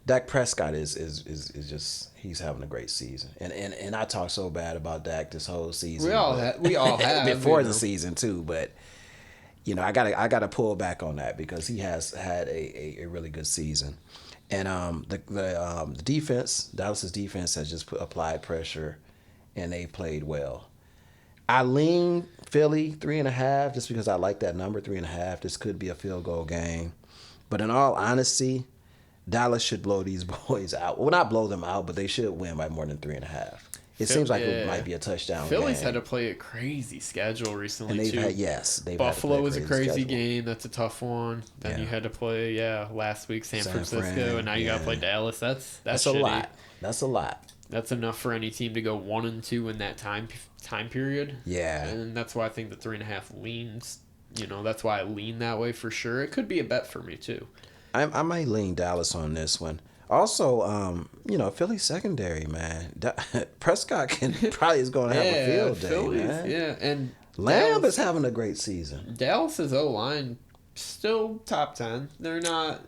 Dak Prescott is just, he's having a great season, and I talked so bad about Dak this whole season. We all have before the season too, but I gotta pull back on that because he has had a really good season. And the defense, Dallas's defense has just applied pressure, and they played well. I lean Philly 3.5 just because I like that number 3.5. This could be a field goal game, but in all honesty, Dallas should blow these boys out. Well, not blow them out, but they should win by more than 3.5. It seems like it might be a touchdown Philly's game. had to play a crazy schedule recently, And too. Buffalo was a crazy game. That's a tough one. Then you had to play, last week San Francisco, and now you got to play Dallas. That's a lot. That's a lot. That's enough for any team to go 1-2 in that time period. Yeah. And that's why I think the 3.5 leans. That's why I lean that way for sure. It could be a bet for me, too. I might lean Dallas on this one. Also, Philly secondary, man. Prescott probably is going to have a field day, man. Yeah, and Lamb is having a great season. Dallas's O-line still top 10. They're not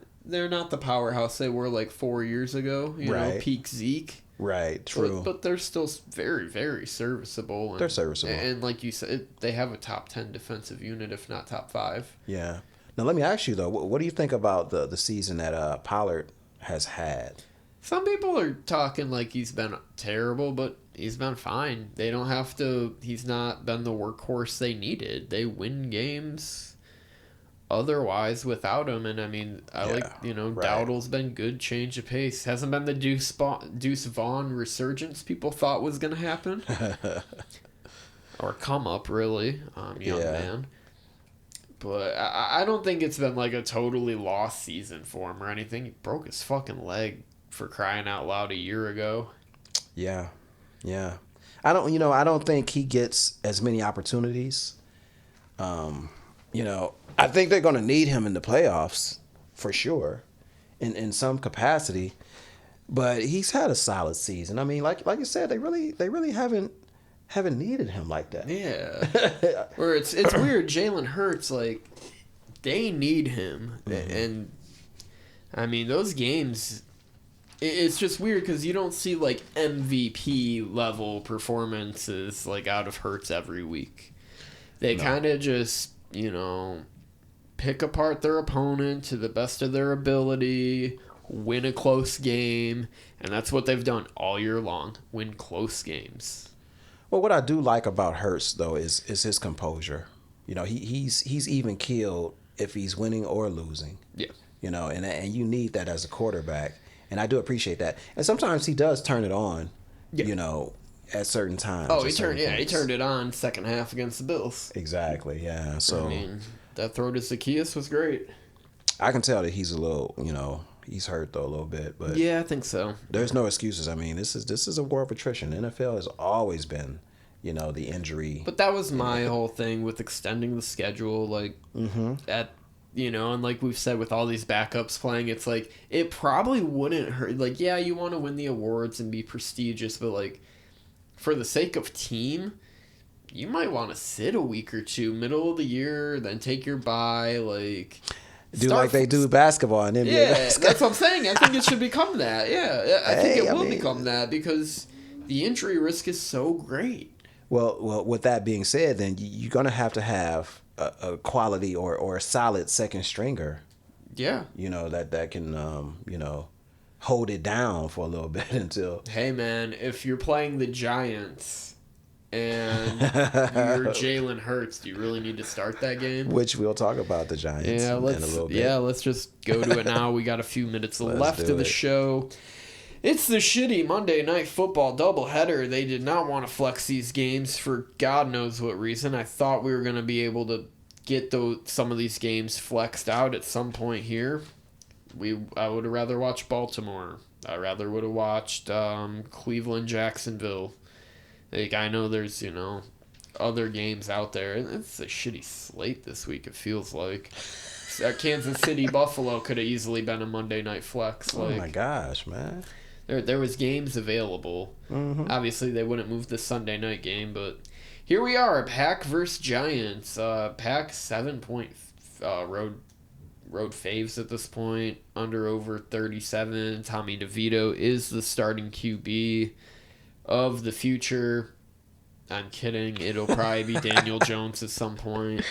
the powerhouse they were like 4 years ago. Peak Zeke. Right, true. But they're still very, very serviceable. And, they're serviceable. And like you said, they have a top 10 defensive unit, if not top 5. Yeah. Now, let me ask you, though, what do you think about the season that Pollard has had? Some people are talking like he's been terrible, but he's been fine. They don't have to. He's not been the workhorse they needed. They win games otherwise without him. And I mean, Dowdle's been good, change of pace. Hasn't been the Deuce Vaughn resurgence people thought was going to happen. Or come up, really, young man. But I don't think it's been like a totally lost season for him or anything. He broke his fucking leg, for crying out loud, a year ago. Yeah. I don't think he gets as many opportunities. I think they're going to need him in the playoffs for sure, in some capacity. But he's had a solid season. I mean, like you said, they really haven't needed him like that. Yeah. Or it's weird. Jalen Hurts, like, they need him. Mm-hmm. And, I mean, those games, it's just weird because you don't see, like, MVP level performances, like, out of Hurts every week. They kind of just, pick apart their opponent to the best of their ability, win a close game, and that's what they've done all year long, win close games. Well, what I do like about Hurts, though, is his composure. He's even keeled if he's winning or losing. Yeah. And you need that as a quarterback, and I do appreciate that. And sometimes he does turn it on, at certain times. Oh, he turned it on second half against the Bills. Exactly, yeah. So, I mean, that throw to Zacchaeus was great. I can tell that he's a little, he's hurt though a little bit, but yeah, I think so. There's no excuses. I mean, this is a war of attrition. The NFL has always been, the injury. But that was my whole thing with extending the schedule, like and like we've said with all these backups playing, it's like it probably wouldn't hurt. Like, yeah, you want to win the awards and be prestigious, but like for the sake of team, you might want to sit a week or two, middle of the year, then take your bye, like. Do like they do basketball in NBA. Yeah, that's what I'm saying. I think it should become that. Yeah, I think it will become that because the injury risk is so great. Well, with that being said, then you're going to have a quality or a solid second stringer. Yeah. That can, hold it down for a little bit until. Hey, man, if you're playing the Giants and you're Jalen Hurts, do you really need to start that game? Which we'll talk about the Giants in a little bit. Yeah, let's just go to it now. We got a few minutes left of the show. It's the shitty Monday Night Football doubleheader. They did not want to flex these games for God knows what reason. I thought we were going to be able to get some of these games flexed out at some point here. I would have rather watched Baltimore. I rather would have watched Cleveland, Jacksonville. Like, I know there's, other games out there. It's a shitty slate this week, it feels like. Kansas City, Buffalo could have easily been a Monday night flex. Oh, my gosh, man. There was games available. Mm-hmm. Obviously, they wouldn't move the Sunday night game, but here we are, Pack versus Giants. Pack 7-point road faves at this point, over 37. Tommy DeVito is the starting QB of the future. I'm kidding. It'll probably be Daniel Jones at some point.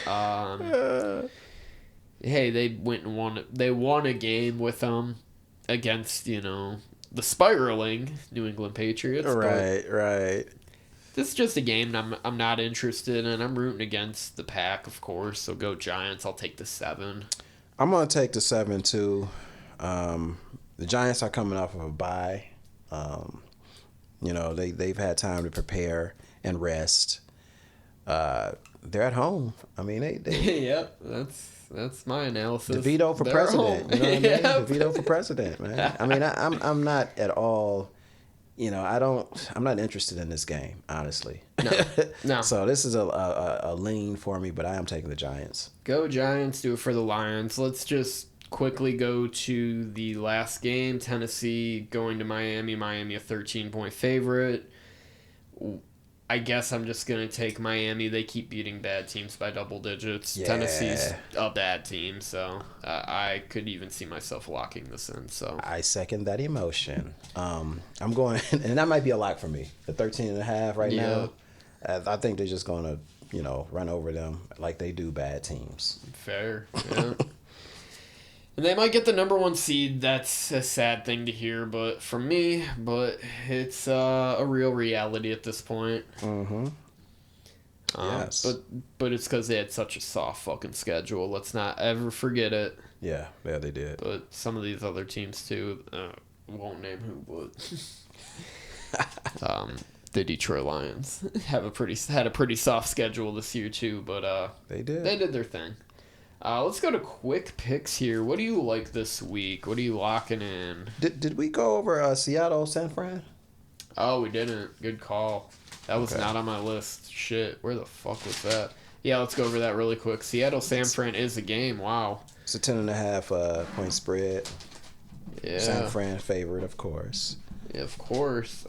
Hey, they went and won. They won a game with them against the spiraling New England Patriots. Right. This is just a game I'm not interested in. I'm rooting against the Pack, of course. So go Giants. I'll take the 7. I'm gonna take the 7 too. The Giants are coming off of a bye. They've had time to prepare and rest. They're at home. I mean, they Yep, that's my analysis. the veto for They're president. home. You know what I mean? Yep. The veto for president, man. I mean, I'm not at all. I'm not interested in this game, honestly. No. So this is a lean for me, but I am taking the Giants. Go Giants, do it for the Lions. Let's just quickly go to the last game. Tennessee going to Miami. Miami a 13-point favorite. I guess I'm just going to take Miami. They keep beating bad teams by double digits. Yeah. Tennessee's a bad team, so I could even see myself locking this in. So I second that emotion. I'm going, and that might be a lock for me. The 13.5 right now. I think they're just going to, run over them like they do bad teams. Fair, yeah. And they might get the number 1 seed. That's a sad thing to hear, but it's a real reality at this point. Mm-hmm. Yes. But it's because they had such a soft fucking schedule. Let's not ever forget it. Yeah, they did. But some of these other teams too. Won't name who, but the Detroit Lions had a pretty soft schedule this year too. But they did. They did their thing. Let's go to quick picks here. What do you like this week? What are you locking in? Did we go over Seattle, San Fran? Oh, we didn't. Good call. That was not on my list. Shit, where the fuck was that? Yeah, let's go over that really quick. Seattle, San Fran is a game. Wow. It's a 10.5 point spread. Yeah. San Fran favorite, of course. Yeah, of course.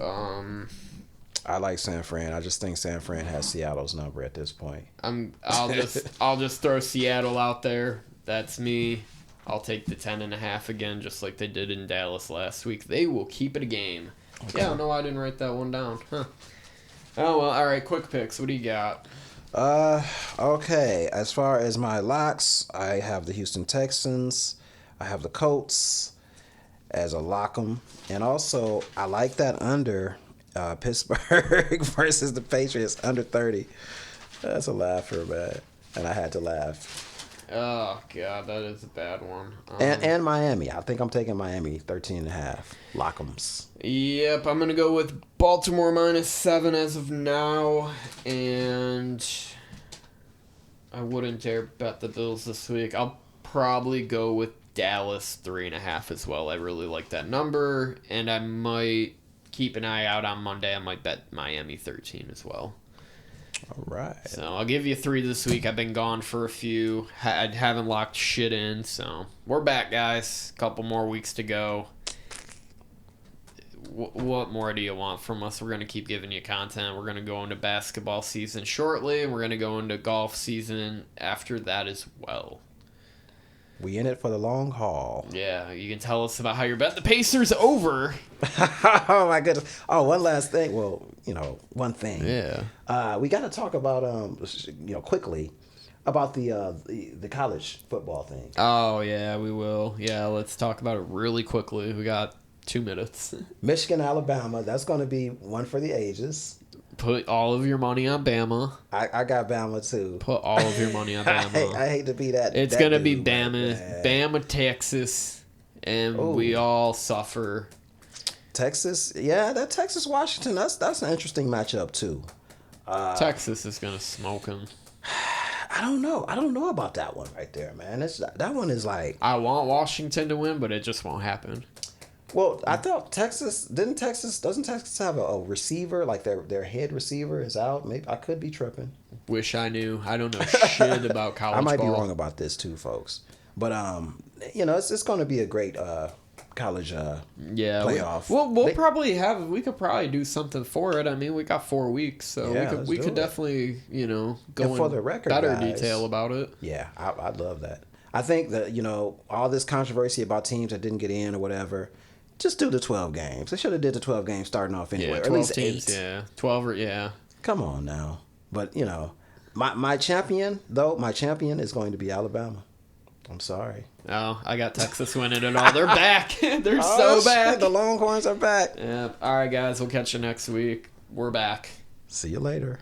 I like San Fran. I just think San Fran has Seattle's number at this point. I'll just throw Seattle out there. That's me. I'll take the 10.5 again, just like they did in Dallas last week. They will keep it a game. Okay. Yeah, no, I didn't write that one down. Huh. Oh well, all right. Quick picks. What do you got? Okay. As far as my locks, I have the Houston Texans. I have the Colts as a lock 'em, and also I like that under. Pittsburgh versus the Patriots under 30. That's a laugher, man. And I had to laugh. Oh, God, that is a bad one. And Miami. I think I'm taking Miami 13.5. Lock'ems. Yep, I'm going to go with Baltimore -7 as of now. And I wouldn't dare bet the Bills this week. I'll probably go with Dallas 3.5 as well. I really like that number. And I might keep an eye out on Monday. I might bet Miami 13 as well. All right. So I'll give you 3 this week. I've been gone for a few. I haven't locked shit in. So we're back, guys. Couple more weeks to go. What more do you want from us? We're going to keep giving you content. We're going to go into basketball season shortly. And we're going to go into golf season after that as well. We in it for the long haul. Yeah, you can tell us about how you're betting the Pacers over. Oh, my goodness. Oh, one last thing. Well, one thing. Yeah. We got to talk about, quickly about the college football thing. Oh, yeah, we will. Yeah, let's talk about it really quickly. We got 2 minutes. Michigan, Alabama. That's going to be one for the ages. Put all of your money on Bama. I got Bama too. Put all of your money on Bama. I hate to be that. It's that gonna dude, be Bama, Texas, and we all suffer. Texas, yeah, that Texas Washington. That's an interesting matchup too. Texas is gonna smoke them. I don't know about that one right there, man. That one is like. I want Washington to win, but it just won't happen. Well, I thought doesn't Texas have a receiver, like their head receiver is out? Maybe I could be tripping. Wish I knew. I don't know shit about college I might ball. be wrong about this too, folks. But it's going to be a great college playoff. We could probably do something for it. I mean, we got 4 weeks, so we could definitely, go and for the record, better guys, detail about it. Yeah, I'd love that. I think that, all this controversy about teams that didn't get in or whatever, just do the 12 games. They should have did the 12 games starting off anyway. Yeah, or 12 at least teams, 8. yeah. 12 or, yeah. Come on now. But, you know, my champion is going to be Alabama. I'm sorry. Oh, I got Texas winning it all. They're back. They're so back. The Longhorns are back. Yeah. All right, guys. We'll catch you next week. We're back. See you later.